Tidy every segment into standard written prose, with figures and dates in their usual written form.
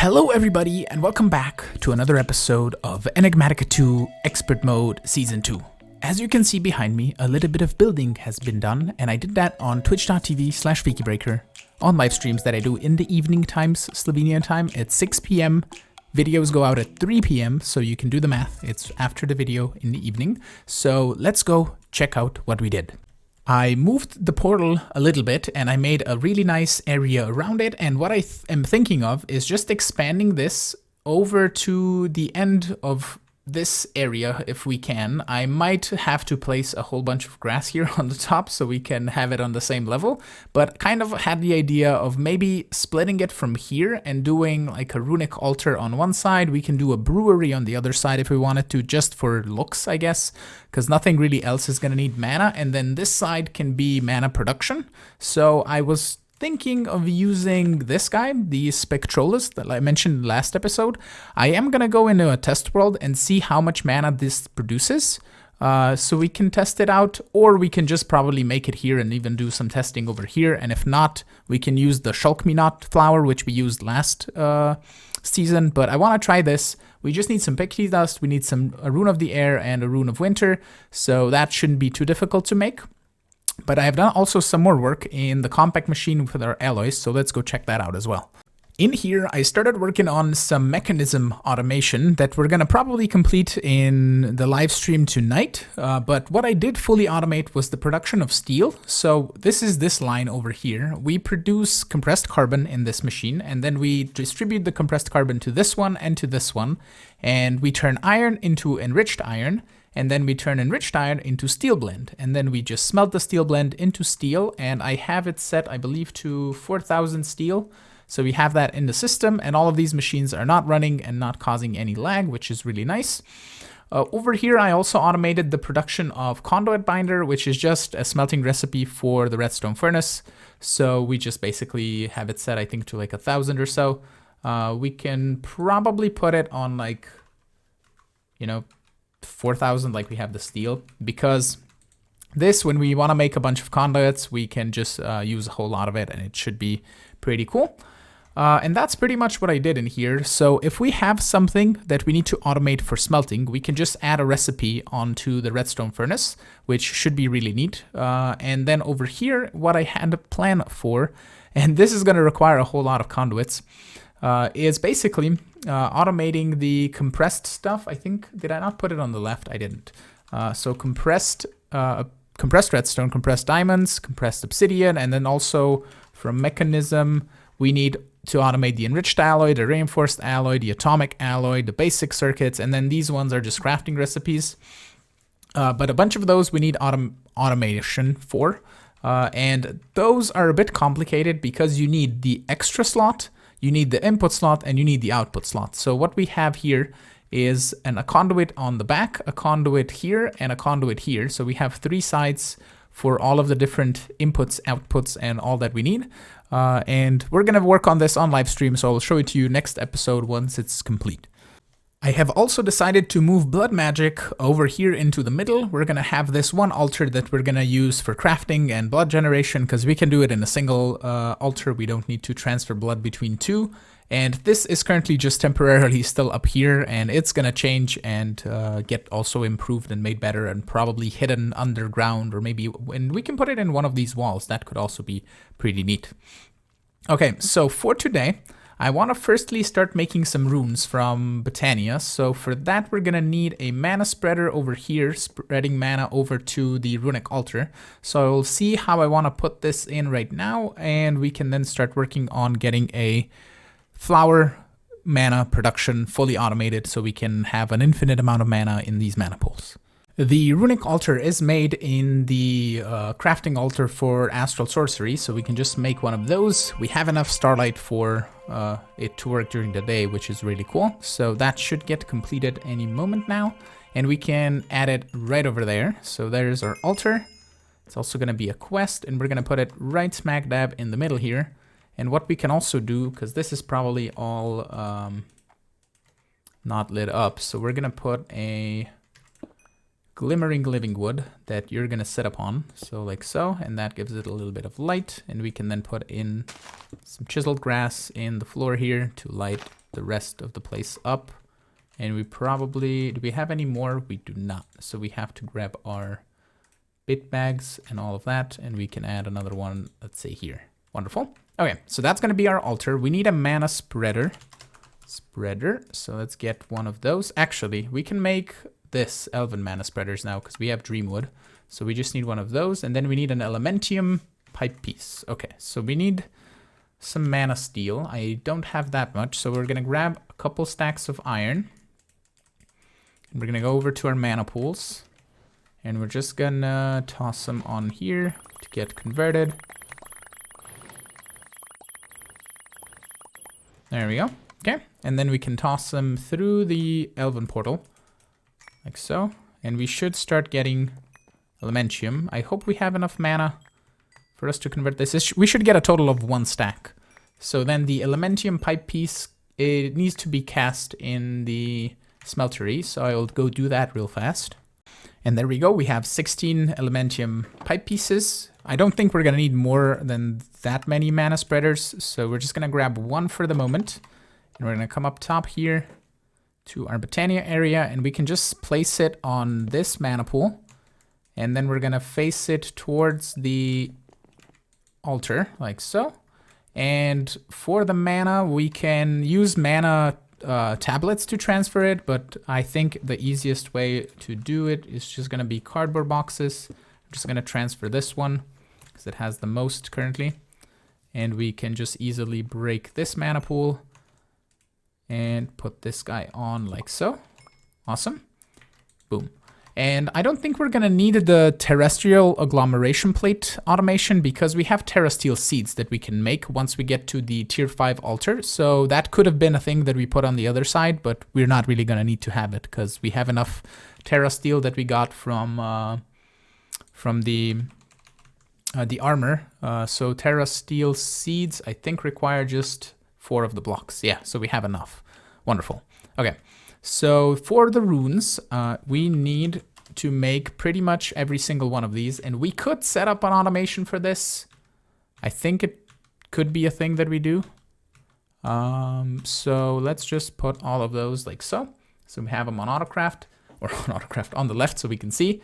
Hello everybody and welcome back to another episode of Enigmatica 2 Expert Mode Season 2. As you can see behind me, a little bit of building has been done, and I did that on twitch.tv/Fikibreaker on live streams that I do in the evening times, Slovenian time at 6 p.m. Videos go out at 3 p.m, so you can do the math. It's after the video in the evening. So let's go check out what we did. I moved the portal a little bit and I made a really nice area around it, and what I am thinking of is just expanding this over to the end of this area if we can. I might have to place a whole bunch of grass here on the top so we can have it on the same level, but kind of had the idea of maybe splitting it from here and doing like a runic altar on one side. We can do a brewery on the other side if we wanted to, just for looks, I guess, because nothing really else is going to need mana, and then this side can be mana production. So I was thinking of using this guy, the Spectrolus that I mentioned last episode. I am going to go into a test world and see how much mana this produces, so we can test it out, or we can just probably make it here and even do some testing over here, and if not, we can use the Shulk-Me-Not flower, which we used last season, but I want to try this. We just need some pixie dust, we need a rune of the air and a rune of winter, so that shouldn't be too difficult to make. But I have done also some more work in the compact machine with our alloys, so let's go check that out as well. In here, I started working on some mechanism automation that we're going to probably complete in the live stream tonight. But what I did fully automate was the production of steel. So this is this line over here. We produce compressed carbon in this machine, and then we distribute the compressed carbon to this one and to this one. And we turn iron into enriched iron. And then we turn enriched iron into steel blend, and then we just smelt the steel blend into steel, and I have it set, I believe, to 4,000 steel. So we have that in the system, and all of these machines are not running and not causing any lag, which is really nice. Over here, I also automated the production of conduit binder, which is just a smelting recipe for the redstone furnace. So we just basically have it set, I think, to like 1,000 or so. We can probably put it on like, 4,000 like we have the steel, because this, when we want to make a bunch of conduits, we can just use a whole lot of it, and it should be pretty cool. And that's pretty much what I did in here. So if we have something that we need to automate for smelting, we can just add a recipe onto the redstone furnace, which should be really neat. And then over here, what I had a plan for, and this is going to require a whole lot of conduits, is basically automating the compressed stuff. I think, did I not put it on the left? I didn't. So compressed redstone, compressed diamonds, compressed obsidian, and then also from mechanism, we need to automate the enriched alloy, the reinforced alloy, the atomic alloy, the basic circuits, and then these ones are just crafting recipes. But a bunch of those we need automation for, and those are a bit complicated because you need the extra slot, you need the input slot, and you need the output slot. So what we have here is a conduit on the back, a conduit here, and a conduit here. So we have 3 sides for all of the different inputs, outputs, and all that we need. And we're going to work on this on live stream, so I'll show it to you next episode once it's complete. I have also decided to move blood magic over here into the middle. We're going to have this one altar that we're going to use for crafting and blood generation, because we can do it in a single altar. We don't need to transfer blood between 2. And this is currently just temporarily still up here, and it's going to change and get also improved and made better, and probably hidden underground, or maybe when we can put it in one of these walls. That could also be pretty neat. Okay, so for today, I want to firstly start making some runes from Botanica. So for that, we're going to need a mana spreader over here, spreading mana over to the runic altar. So I'll see how I want to put this in right now, and we can then start working on getting a flower mana production fully automated so we can have an infinite amount of mana in these mana pools. The runic altar is made in the crafting altar for astral sorcery, so we can just make one of those. We have enough starlight for it to work during the day, which is really cool. So that should get completed any moment now, and we can add it right over there. So there's our altar. It's also going to be a quest, and we're going to put it right smack dab in the middle here. And what we can also do, because this is probably all not lit up, so we're going to put a glimmering living wood that you're going to set up on, so like so, and that gives it a little bit of light, and we can then put in some chiseled grass in the floor here to light the rest of the place up. And we probably, do we have any more? We do not. So we have to grab our bit bags and all of that, and we can add another one, let's say here. Wonderful. Okay, so that's gonna be our altar. We need a mana spreader. So let's get one of those. Actually, we can make this elven mana spreaders now because we have Dreamwood. So we just need one of those, and then we need an Elementium pipe piece. Okay, so we need some Manasteel. I don't have that much, so we're gonna grab a couple stacks of iron. And we're gonna go over to our mana pools, and we're just gonna toss them on here to get converted. There we go. Okay, and then we can toss them through the elven portal, like so. And we should start getting Elementium. I hope we have enough mana for us to convert this. We should get a total of 1 stack. So then the Elementium pipe piece, it needs to be cast in the smeltery. So I'll go do that real fast. And there we go. We have 16 Elementium pipe pieces. I don't think we're going to need more than that many mana spreaders. So we're just going to grab 1 for the moment. And we're going to come up top here to our Botanica area. And we can just place it on this mana pool. And then we're going to face it towards the altar, like so. And for the mana, we can use mana tablets to transfer it, but I think the easiest way to do it is just going to be cardboard boxes. I'm just going to transfer this one because it has the most currently. And we can just easily break this mana pool and put this guy on like so. Awesome. Boom. And I don't think we're going to need the terrestrial agglomeration plate automation because we have terrasteel seeds that we can make once we get to the tier 5 altar. So that could have been a thing that we put on the other side, but we're not really going to need to have it because we have enough terrasteel that we got from the armor. So terrasteel seeds, I think, require just 4 of the blocks. Yeah, so we have enough. Wonderful. Okay. So for the runes, we need to make pretty much every single one of these, and we could set up an automation for this. I think it could be a thing that we do. So let's just put all of those like so. So we have them on autocraft, or on autocraft on the left so we can see.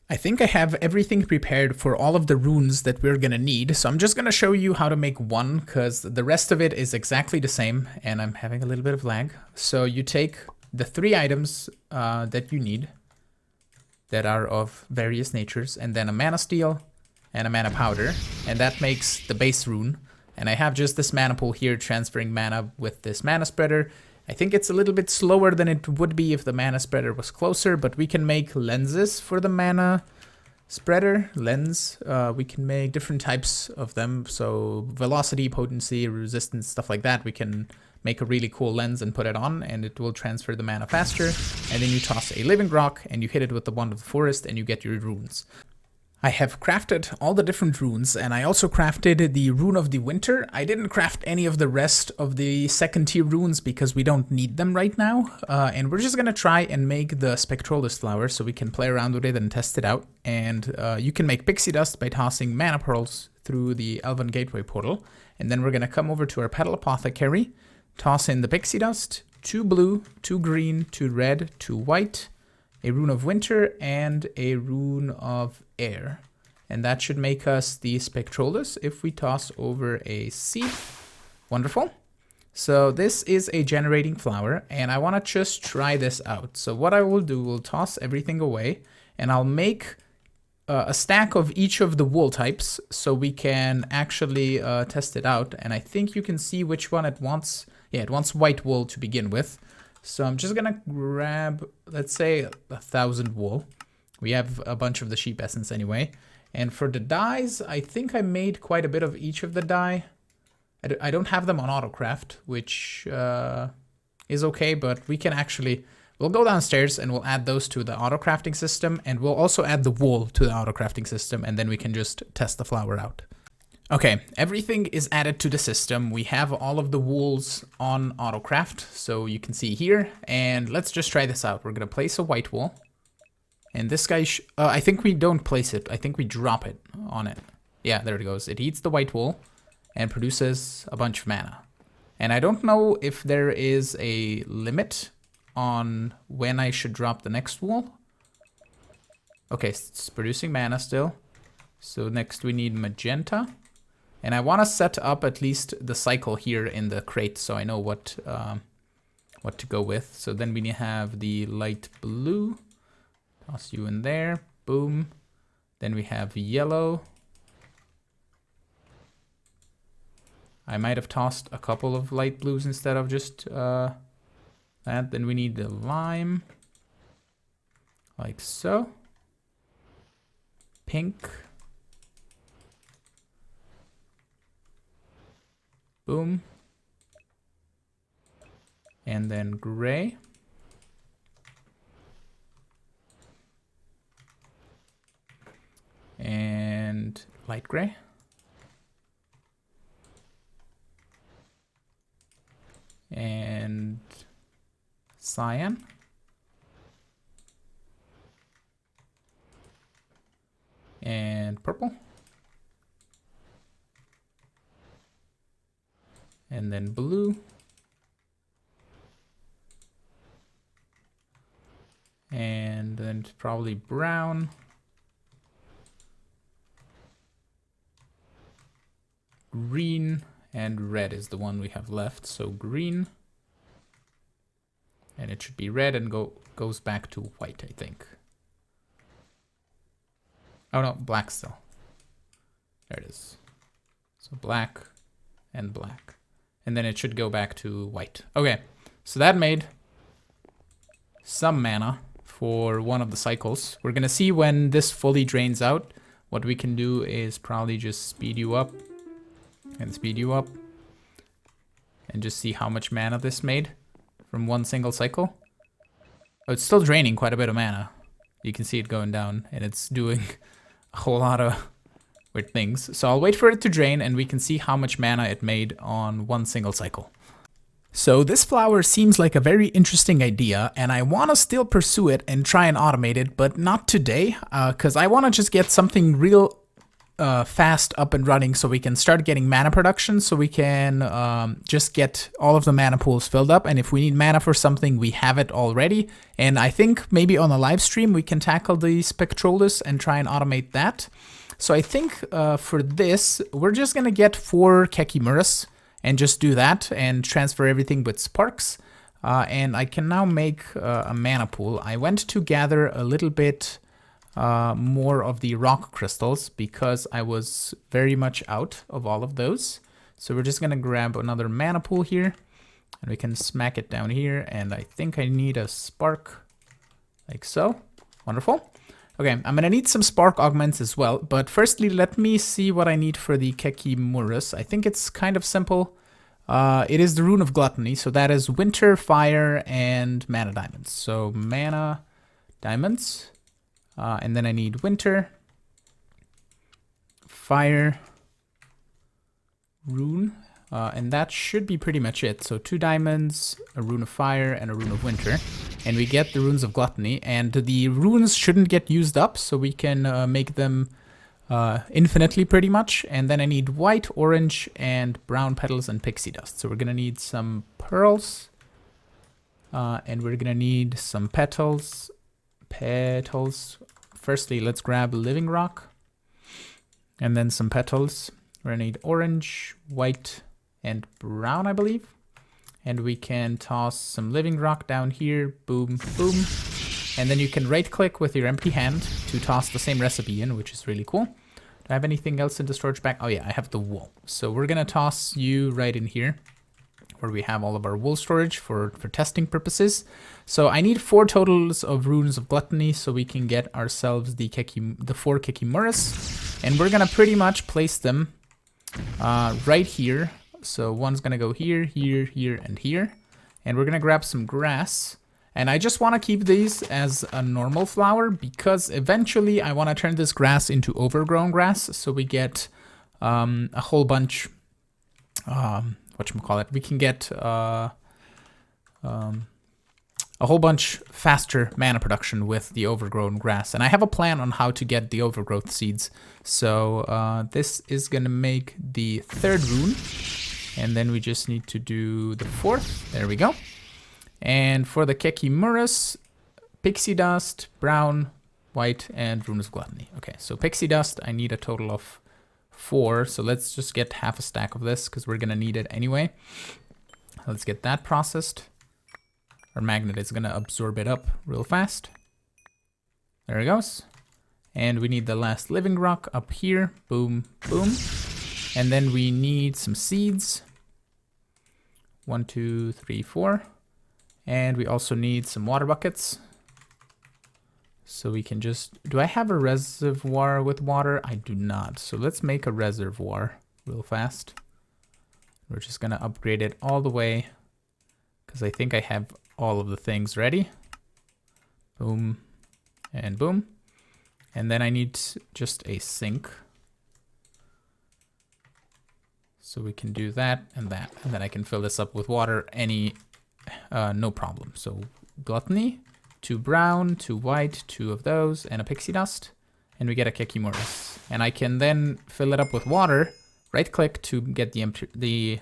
I think I have everything prepared for all of the runes that we're gonna need. So I'm just gonna show you how to make one because the rest of it is exactly the same, and I'm having a little bit of lag. So you take the 3 items that you need that are of various natures, and then a Manasteel and a mana powder, and that makes the base rune. And I have just this mana pool here transferring mana with this mana spreader. I think it's a little bit slower than it would be if the mana spreader was closer, but we can make lenses for the mana spreader. We can make different types of them. So velocity, potency, resistance, stuff like that. We can make a really cool lens and put it on, and it will transfer the mana faster. And then you toss a living rock and you hit it with the wand of the forest and you get your runes. I have crafted all the different runes, and I also crafted the rune of the winter. I didn't craft any of the rest of the 2nd tier runes because we don't need them right now. And we're just gonna try and make the Spectrolus flower so we can play around with it and test it out. And you can make pixie dust by tossing mana pearls through the Elven Gateway portal. And then we're gonna come over to our Petal Apothecary, toss in the pixie dust, 2 blue, 2 green, 2 red, 2 white, a rune of winter, and a rune of air. And that should make us the Spectrolus if we toss over a seed. Wonderful. So this is a generating flower, and I want to just try this out. So what I will do, we'll toss everything away, and I'll make a stack of each of the wool types so we can actually test it out. And I think you can see which one it wants. Yeah, it wants white wool to begin with. So I'm just gonna grab, let's say, 1,000 wool. We have a bunch of the sheep essence anyway. And for the dyes, I think I made quite a bit of each of the dye. I don't have them on autocraft, which is okay, but we can actually, we'll go downstairs and we'll add those to the auto-crafting system, and we'll also add the wool to the auto-crafting system, and then we can just test the flower out. Okay, everything is added to the system. We have all of the wools on autocraft, so you can see here, and let's just try this out. We're gonna place a white wool, and this guy, I think we don't place it. I think we drop it on it. Yeah, there it goes. It eats the white wool and produces a bunch of mana. And I don't know if there is a limit on when I should drop the next wool. Okay, it's producing mana still. So next we need magenta. And I want to set up at least the cycle here in the crate so I know what to go with. So then we have the light blue. Toss you in there. Boom. Then we have yellow. I might have tossed a couple of light blues instead of just that. Then we need the lime. Like so. Pink. Boom. And then gray. And light gray. And cyan. And purple. And then blue. And then probably brown. Green and red is the one we have left. So green. And it should be red and goes back to white, I think. Oh no, black still. There it is. So black and black. And then it should go back to white. Okay, so that made some mana for one of the cycles. We're gonna see when this fully drains out. What we can do is probably just speed you up and speed you up and just see how much mana this made from one single cycle. Oh, it's still draining quite a bit of mana. You can see it going down and it's doing a whole lot of weird things. So I'll wait for it to drain and we can see how much mana it made on one single cycle. So this flower seems like a very interesting idea and I want to still pursue it and try and automate it, but not today, because I want to just get something real fast up and running so we can start getting mana production, so we can just get all of the mana pools filled up, and if we need mana for something, we have it already. And I think maybe on a live stream we can tackle the Spectrolus and try and automate that. So I think for this, we're just gonna get 4 Kekimurus and just do that and transfer everything with sparks. And I can now make a mana pool. I went to gather a little bit more of the rock crystals because I was very much out of all of those. So we're just gonna grab another mana pool here and we can smack it down here. And I think I need a spark like so. Wonderful. Okay, I'm gonna need some spark augments as well, but firstly, let me see what I need for the Kekimurus. I think it's kind of simple. It is the rune of gluttony, so that is winter, fire, and mana diamonds. So mana diamonds, and then I need winter, fire, rune, and that should be pretty much it. So 2 diamonds, a rune of fire, and a rune of winter. And we get the runes of gluttony, and the runes shouldn't get used up, so we can make them infinitely pretty much. And then I need white, orange, and brown petals and pixie dust. So we're gonna need some pearls, and we're gonna need some petals. Firstly, let's grab living rock, and then some petals. We're gonna need orange, white, and brown, I believe. And we can toss some living rock down here, boom, boom. And then you can right click with your empty hand to toss the same recipe in, which is really cool. Do I have anything else in the storage bag? Oh yeah, I have the wool. So we're gonna toss you right in here where we have all of our wool storage for testing purposes. So I need 4 totals of runes of gluttony so we can get ourselves the 4 Kekimurus. And we're gonna pretty much place them right here. So one's gonna go here, here, here, and here. And we're gonna grab some grass. And I just wanna keep these as a normal flower because eventually I wanna turn this grass into overgrown grass so we get a whole bunch, whatchamacallit, we can get a whole bunch faster mana production with the overgrown grass. And I have a plan on how to get the overgrowth seeds. So this is gonna make the 3rd rune. And then we just need to do the 4th. There we go. And for the Kekimurus, pixie dust, brown, white, and Rune of Gluttony. Okay, so pixie dust, I need a total of 4. So let's just get half a stack of this because we're going to need it anyway. Let's get that processed. Our magnet is going to absorb it up real fast. There it goes. And we need the last living rock up here. Boom, boom. And then we need some seeds. 1, 2, 3, 4. And we also need some water buckets. So we can just... Do I have a reservoir with water? I do not. So let's make a reservoir real fast. We're just going to upgrade it all the way because I think I have all of the things ready. Boom and boom. And then I need just a sink. So we can do that and that. And then I can fill this up with water no problem. So gluttony, 2 brown, 2 white, 2 of those, and a pixie dust. And we get a Kekimurus. And I can then fill it up with water, right click to get the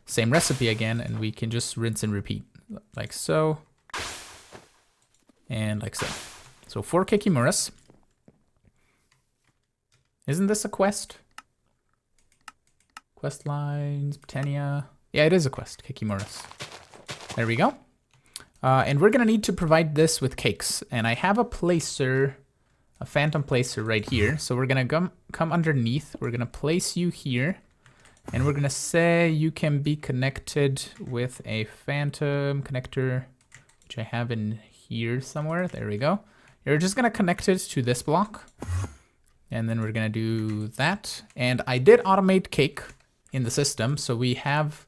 same recipe again, and we can just rinse and repeat. Like so. And like so. So 4 Kekimurus. Isn't this a quest? Quest lines, Botanica. Yeah, it is a quest, Kekimurus. There we go. And we're gonna need to provide this with cakes. And I have a placer, a phantom placer right here. So we're gonna come underneath. We're gonna place you here. And we're gonna say you can be connected with a phantom connector, which I have in here somewhere. There we go. You're just gonna connect it to this block. And then we're gonna do that. And I did automate cake in the system. So we have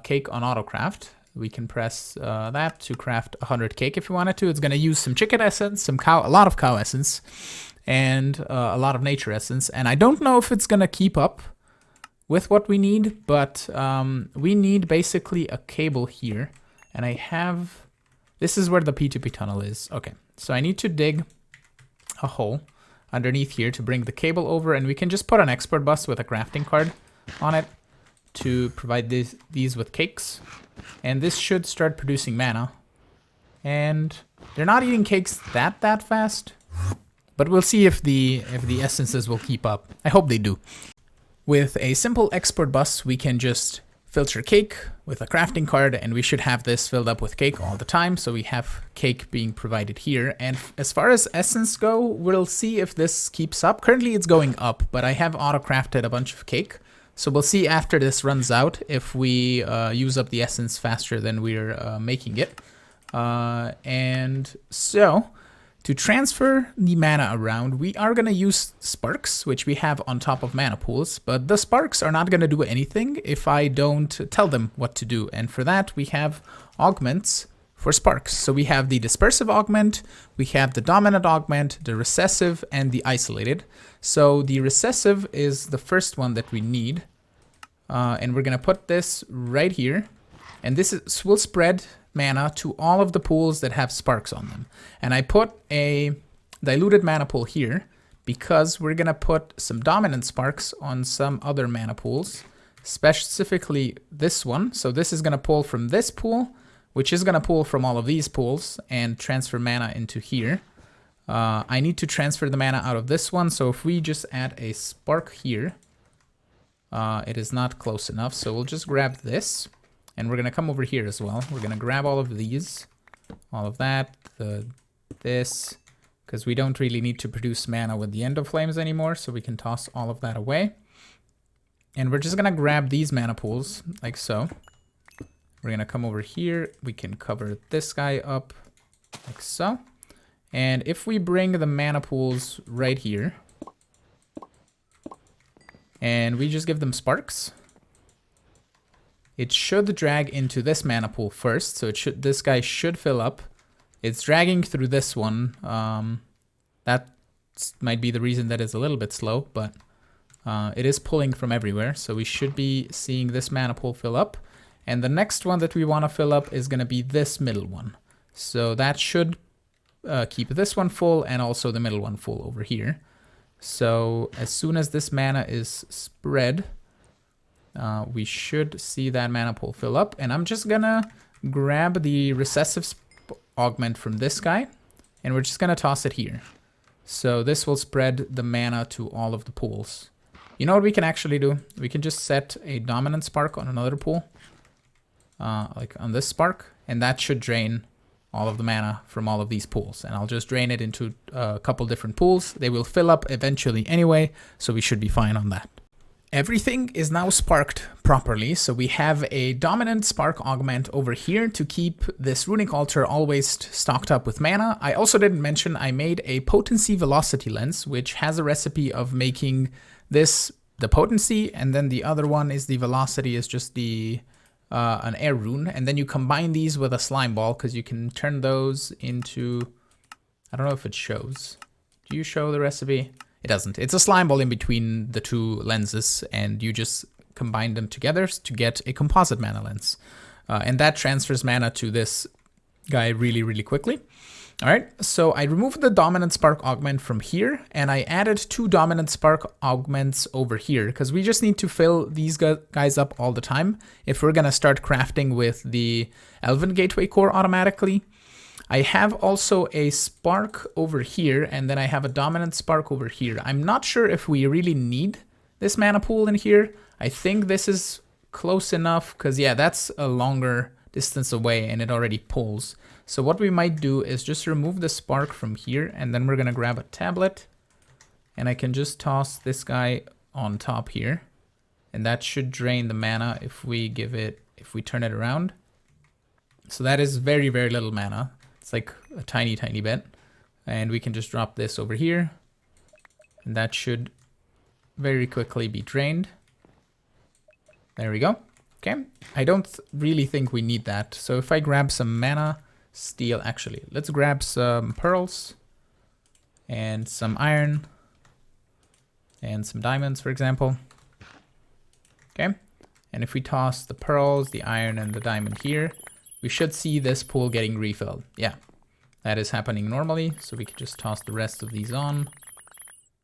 cake on autocraft. We can press that to craft 100 cake if you wanted to. It's gonna use some chicken essence, a lot of cow essence, and a lot of nature essence. And I don't know if it's gonna keep up with what we need, but we need basically a cable here. And I have, this is where the P2P tunnel is. Okay, so I need to dig a hole underneath here to bring the cable over, and we can just put an export bus with a crafting card on it to provide these with cakes. And this should start producing mana. And they're not eating cakes that fast, but we'll see if the essences will keep up. I hope they do. With a simple export bus, we can just filter cake with a crafting card, and we should have this filled up with cake all the time. So we have cake being provided here. And as far as essence go, we'll see if this keeps up. Currently it's going up, but I have auto-crafted a bunch of cake. So we'll see after this runs out if we use up the essence faster than we're making it. And so to transfer the mana around, we are going to use sparks, which we have on top of mana pools, but the sparks are not going to do anything if I don't tell them what to do. And for that, we have augments for sparks. So we have the dispersive augment, we have the dominant augment, the recessive, and the isolated. So the recessive is the first one that we need. And we're going to put this right here. And this will spread mana to all of the pools that have sparks on them. And I put a diluted mana pool here because we're going to put some dominant sparks on some other mana pools, specifically this one. So this is going to pull from this pool, which is going to pull from all of these pools and transfer mana into here. I need to transfer the mana out of this one. So if we just add a spark here, it is not close enough. So we'll just grab this. And we're going to come over here as well. We're going to grab all of these, all of that, this, because we don't really need to produce mana with the end of flames anymore. So we can toss all of that away. And we're just going to grab these mana pools like so. We're going to come over here. We can cover this guy up like so. And if we bring the mana pools right here and we just give them sparks, it should drag into this mana pool first. So this guy should fill up. It's dragging through this one. That might be the reason that it's a little bit slow, but it is pulling from everywhere. So we should be seeing this mana pool fill up. And the next one that we want to fill up is going to be this middle one. So that should keep this one full and also the middle one full over here. So as soon as this mana is spread, we should see that mana pool fill up. And I'm just gonna grab the recessive augment from this guy, and we're just gonna toss it here. So this will spread the mana to all of the pools. You know what we can actually do? We can just set a dominant spark on another pool, like on this spark, and that should drain all of the mana from all of these pools. And I'll just drain it into a couple different pools. They will fill up eventually anyway, so we should be fine on that. Everything is now sparked properly, so we have a dominant spark augment over here to keep this runic altar always stocked up with mana. I also didn't mention I made a potency velocity lens, which has a recipe of making this the potency, and then the other one is the velocity, is just the an air rune, and then you combine these with a slime ball, because you can turn those into, I don't know if it shows. Do you show the recipe? It doesn't. It's a slime ball in between the two lenses, and you just combine them together to get a composite mana lens. And that transfers mana to this guy really, really quickly. All right, so I removed the dominant spark augment from here, and I added 2 dominant spark augments over here, because we just need to fill these guys up all the time if we're gonna start crafting with the Elven Gateway core automatically. I have also a spark over here, and then I have a dominant spark over here. I'm not sure if we really need this mana pool in here. I think this is close enough, because yeah, that's a longer distance away and it already pulls. So what we might do is just remove the spark from here, and then we're gonna grab a tablet, and I can just toss this guy on top here, and that should drain the mana if we turn it around. So that is very, very little mana. It's like a tiny, tiny bit. And we can just drop this over here, and that should very quickly be drained. There we go. Okay, I don't really think we need that. So if I grab some mana steel, actually, let's grab some pearls and some iron and some diamonds, for example. Okay, and if we toss the pearls, the iron, and the diamond here, we should see this pool getting refilled. Yeah, that is happening normally. So we can just toss the rest of these on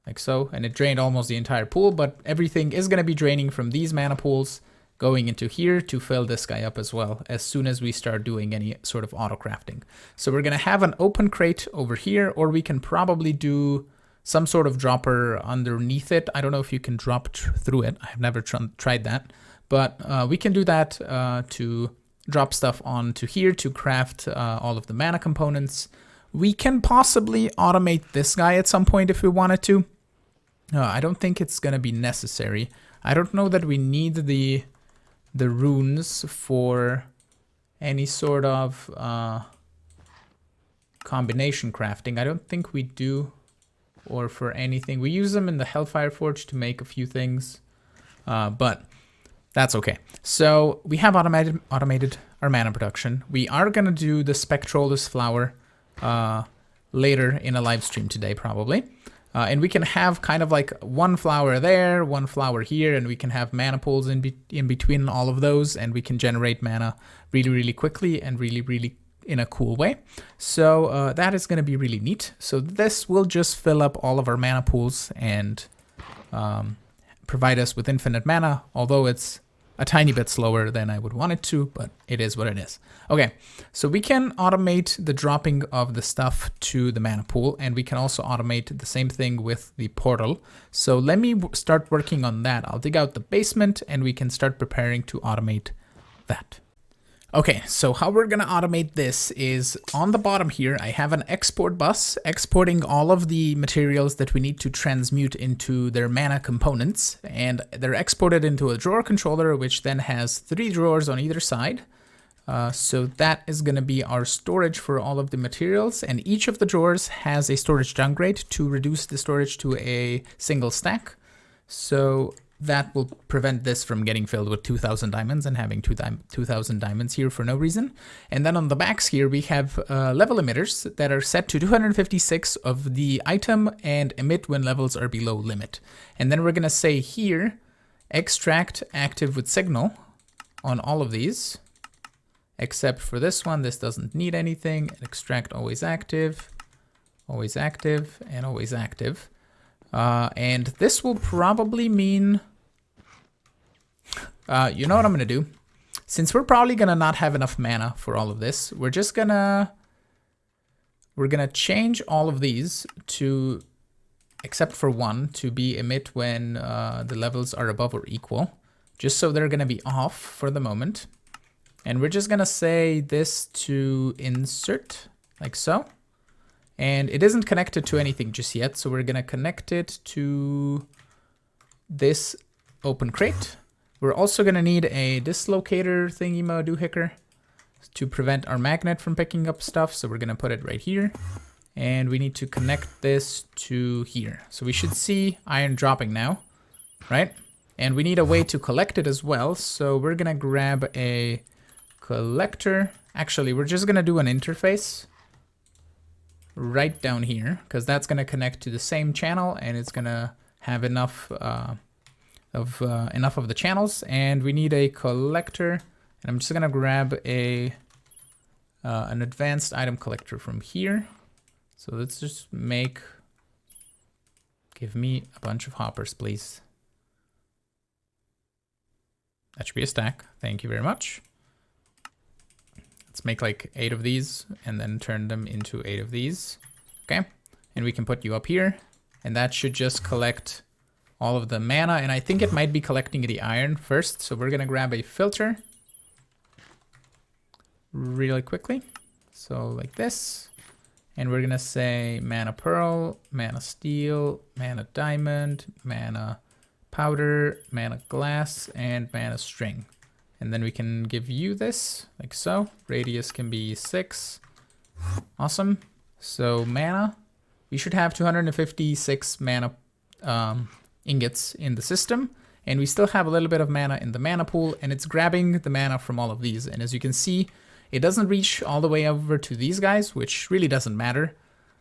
like so. And it drained almost the entire pool, but everything is going to be draining from these mana pools going into here to fill this guy up as well as soon as we start doing any sort of auto crafting. So we're going to have an open crate over here, or we can probably do some sort of dropper underneath it. I don't know if you can drop through it. I've never tried that, but we can do that to drop stuff onto here to craft all of the mana components. We can possibly automate this guy at some point if we wanted to. I don't think it's going to be necessary. I don't know that we need the runes for any sort of combination crafting. I don't think we do, or for anything. We use them in the Hellfire Forge to make a few things, but that's okay. So we have automated our mana production. We are gonna do the Spectrolus flower later in a live stream today, probably. And we can have kind of like one flower there, one flower here, and we can have mana pools in between all of those, and we can generate mana really, really quickly and really, really in a cool way. So that is going to be really neat. So this will just fill up all of our mana pools and provide us with infinite mana, although it's a tiny bit slower than I would want it to, but it is what it is. Okay, so we can automate the dropping of the stuff to the mana pool, and we can also automate the same thing with the portal. So let me start working on that. I'll dig out the basement and we can start preparing to automate that. Okay, so how we're gonna automate this is on the bottom here, I have an export bus exporting all of the materials that we need to transmute into their mana components, and they're exported into a drawer controller, which then has 3 drawers on either side. So that is gonna be our storage for all of the materials, and each of the drawers has a storage downgrade to reduce the storage to a single stack. So that will prevent this from getting filled with 2,000 diamonds and having 2,000 diamonds here for no reason. And then on the backs here, we have level emitters that are set to 256 of the item and emit when levels are below limit. And then we're gonna say here, extract active with signal on all of these, except for this one. This doesn't need anything. Extract always active, and always active. And this will probably mean You know what I'm gonna do? Since we're probably gonna not have enough mana for all of this, we're gonna change all of these to, except for one, to be emit when the levels are above or equal, just so they're gonna be off for the moment. And we're just gonna say this to insert, like so. And it isn't connected to anything just yet, so we're gonna connect it to this open crate. We're also gonna need a dislocator thingy doohicker to prevent our magnet from picking up stuff, so we're gonna put it right here. And we need to connect this to here. So we should see iron dropping now, right? And we need a way to collect it as well, so we're gonna grab a collector. Actually, we're just gonna do an interface right down here, because that's going to connect to the same channel, and it's going to have enough of the channels. And we need a collector, and I'm just going to grab an advanced item collector from here. So let's just give me a bunch of hoppers, please. That should be a stack. Thank you very much. Let's make like 8 of these and then turn them into 8 of these. Okay, and we can put you up here, and that should just collect all of the mana. And I think it might be collecting the iron first. So we're gonna grab a filter really quickly. So like this, and we're gonna say mana pearl, mana steel, mana diamond, mana powder, mana glass, and mana string. And then we can give you this, like so. Radius can be 6. Awesome. So mana, we should have 256 mana ingots in the system. And we still have a little bit of mana in the mana pool, and it's grabbing the mana from all of these. And as you can see, it doesn't reach all the way over to these guys, which really doesn't matter.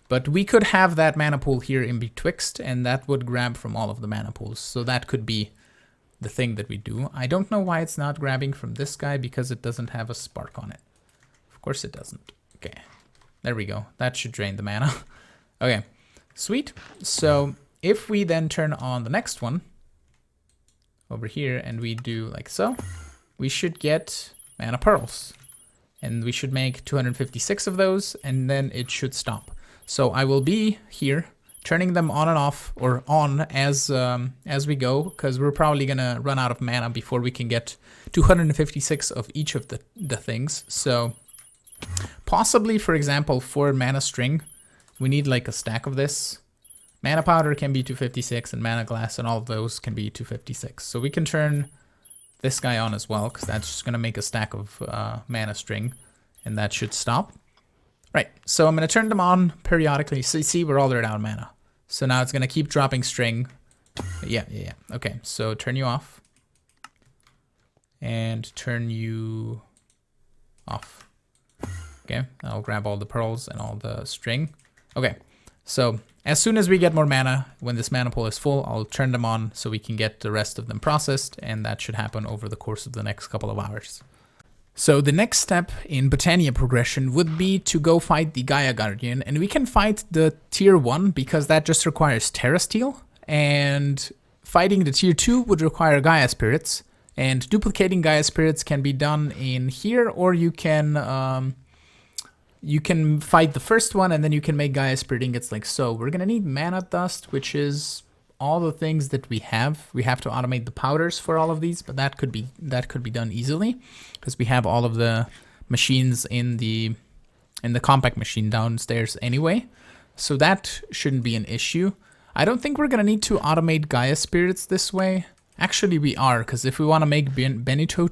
But we could have that mana pool here in betwixt, and that would grab from all of the mana pools. So that could be the thing that we do. I don't know why it's not grabbing from this guy, because it doesn't have a spark on it. Of course it doesn't. Okay, there we go. That should drain the mana. Okay, sweet. So if we then turn on the next one over here and we do like so, we should get mana pearls, and we should make 256 of those, and then it should stop. So I will be here turning them on and off, or on as we go, because we're probably gonna run out of mana before we can get 256 of each of the things. So possibly, for example, for mana string, we need like a stack of this. Mana powder can be 256, and mana glass and all of those can be 256. So we can turn this guy on as well, because that's just gonna make a stack of mana string, and that should stop. Right, so I'm gonna turn them on periodically. So you see, we're all out of mana. So now it's gonna keep dropping string. Yeah. Okay, so turn you off. And turn you off. Okay, I'll grab all the pearls and all the string. Okay, so as soon as we get more mana, when this mana pool is full, I'll turn them on so we can get the rest of them processed, and that should happen over the course of the next couple of hours. So the next step in Botanica progression would be to go fight the Gaia Guardian, and we can fight the tier 1 because that just requires Terra Steel, and fighting the tier 2 would require Gaia Spirits, and duplicating Gaia Spirits can be done in here, or you can fight the first one and then you can make Gaia Spirit ingots like so. We're gonna need Mana Dust, which is all the things that we have. We have to automate the powders for all of these, but that could be done easily because we have all of the machines in the compact machine downstairs anyway. So that shouldn't be an issue. I don't think we're gonna need to automate Gaia Spirits this way. Actually, we are, because if we want to make Benitoite,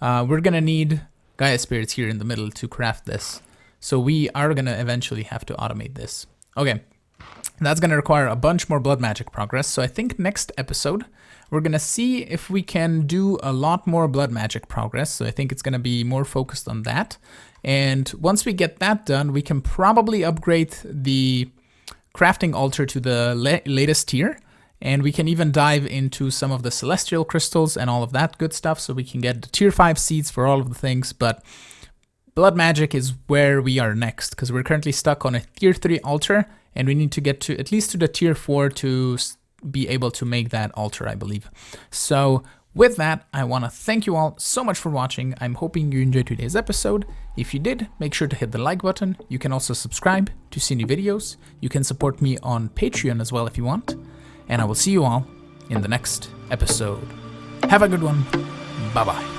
we're gonna need Gaia Spirits here in the middle to craft this. So we are gonna eventually have to automate this. Okay, that's gonna require a bunch more blood magic progress. So I think next episode, we're gonna see if we can do a lot more blood magic progress. So I think it's gonna be more focused on that. And once we get that done, we can probably upgrade the crafting altar to the latest tier. And we can even dive into some of the celestial crystals and all of that good stuff. So we can get the tier 5 seeds for all of the things. But blood magic is where we are next, because we're currently stuck on a tier 3 altar, and we need to get to at least to the tier 4 to be able to make that altar, I believe. So with that, I want to thank you all so much for watching. I'm hoping you enjoyed today's episode. If you did, make sure to hit the like button. You can also subscribe to see new videos. You can support me on Patreon as well if you want. And I will see you all in the next episode. Have a good one. Bye-bye.